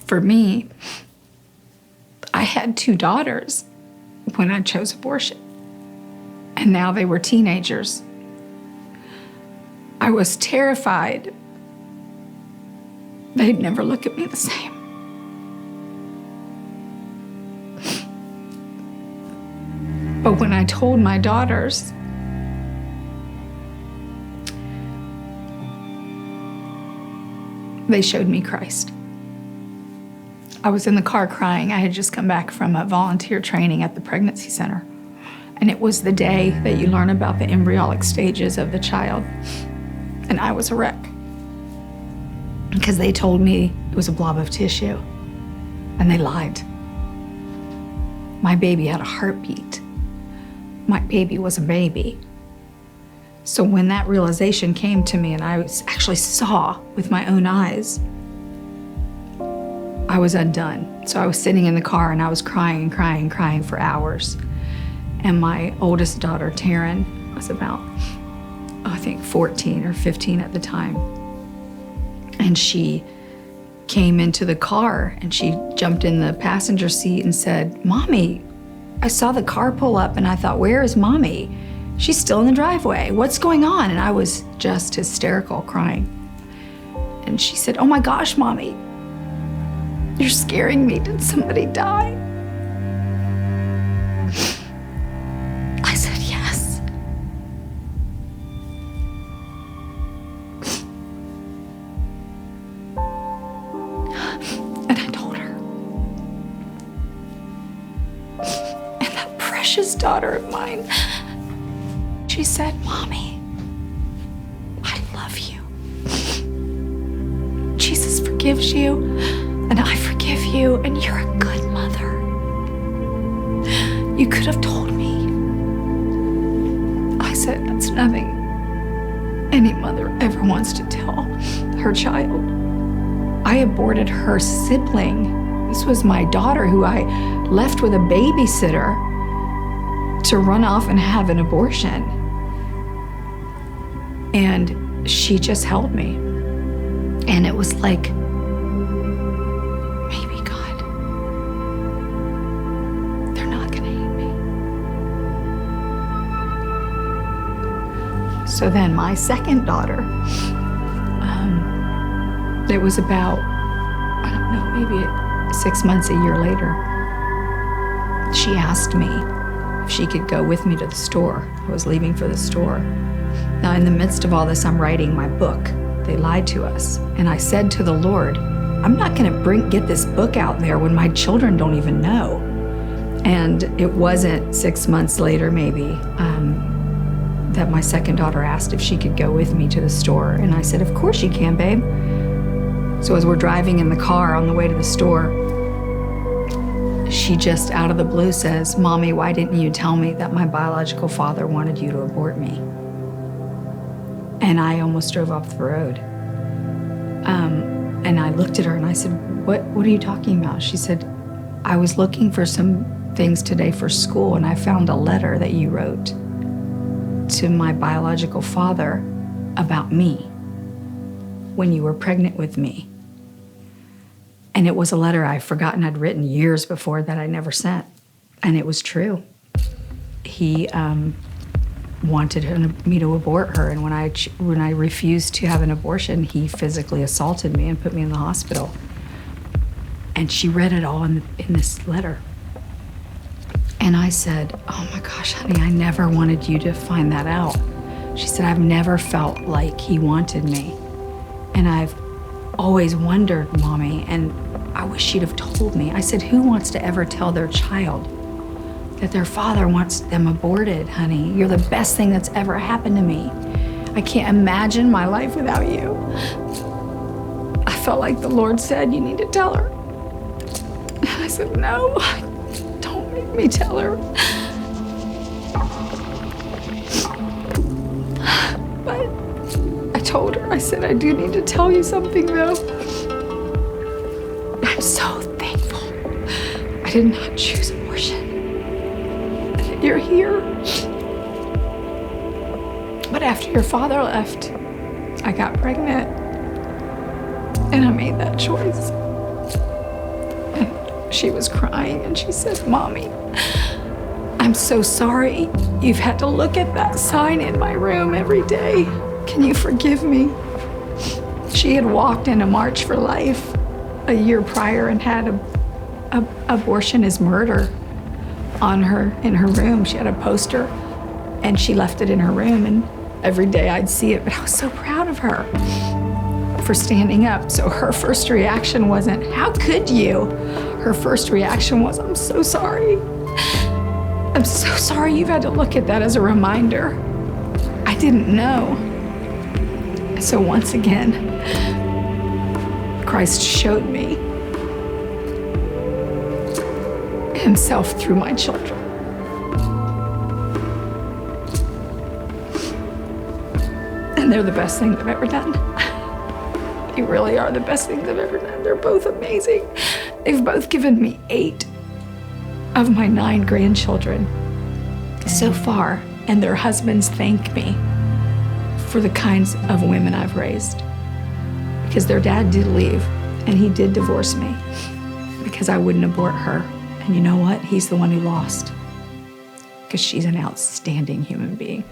For me, I had 2 daughters when I chose abortion, and now they were teenagers. I was terrified they'd never look at me the same. But when I told my daughters, they showed me Christ. I was in the car crying. I had just come back from a volunteer training at the pregnancy center. And it was the day that you learn about the embryonic stages of the child. And I was a wreck. Because they told me it was a blob of tissue. And they lied. My baby had a heartbeat. My baby was a baby. So when that realization came to me and I actually saw with my own eyes, I was undone. So I was sitting in the car and I was crying and crying and crying for hours. And my oldest daughter, Taryn, was about, I think, 14 or 15 at the time. And she came into the car and she jumped in the passenger seat and said, "Mommy, I saw the car pull up and I thought, where is Mommy? She's still in the driveway. What's going on?" And I was just hysterical, crying. And she said, "Oh my gosh, Mommy, you're scaring me. Did somebody die?" I said, "Yes." And I told her. And that precious daughter of mine, she said, "Mommy, I love you. Jesus forgives you, and I forgive you, and you're a good mother. You could have told me." I said, "That's nothing any mother ever wants to tell her child." I aborted her sibling. This was my daughter who I left with a babysitter to run off and have an abortion. And she just held me. And it was like, maybe God, they're not gonna hate me. So then my second daughter, it was about, I don't know, maybe 6 months, a year later, she asked me if she could go with me to the store. I was leaving for the store. Now, in the midst of all this, I'm writing my book. They lied to us. And I said to the Lord, I'm not gonna get this book out there when my children don't even know. And it wasn't 6 months later, maybe, that my second daughter asked if she could go with me to the store. And I said, "Of course you can, babe." So as we're driving in the car on the way to the store, she just out of the blue says, "Mommy, why didn't you tell me that my biological father wanted you to abort me?" And I almost drove off the road. And I looked at her and I said, what are you talking about? She said, "I was looking for some things today for school and I found a letter that you wrote to my biological father about me when you were pregnant with me." And it was a letter I'd forgotten I'd written years before that I never sent. And it was true. He wanted me to abort her. And when I refused to have an abortion, he physically assaulted me and put me in the hospital. And she read it all in this letter. And I said, "Oh my gosh, honey, I never wanted you to find that out." She said, "I've never felt like he wanted me. And I've always wondered, Mommy, and I wish you'd have told me." I said, "Who wants to ever tell their child that their father wants them aborted, honey? You're the best thing that's ever happened to me. I can't imagine my life without you." I felt like the Lord said, "You need to tell her." And I said, "No, don't make me tell her." But I told her, I said, "I do need to tell you something though. I'm so thankful I did not choose abortion. That you're here. But after your father left, I got pregnant and I made that choice. And she was crying and she said, "Mommy, I'm so sorry you've had to look at that sign in my room every day. Can you forgive me?" She had walked in a March for Life a year prior and had a abortion is murder in her room. She had a poster and she left it in her room, and every day I'd see it, but I was so proud of her for standing up. So her first reaction wasn't, "How could you?" Her first reaction was, "I'm so sorry. I'm so sorry you've had to look at that as a reminder. I didn't know." So once again, Christ showed me himself through my children. And they're the best things I've ever done. They really are the best things I've ever done. They're both amazing. They've both given me 8 of my 9 grandchildren so far, and their husbands thank me for the kinds of women I've raised. Because their dad did leave, and he did divorce me because I wouldn't abort her. And you know what? He's the one who lost, because she's an outstanding human being.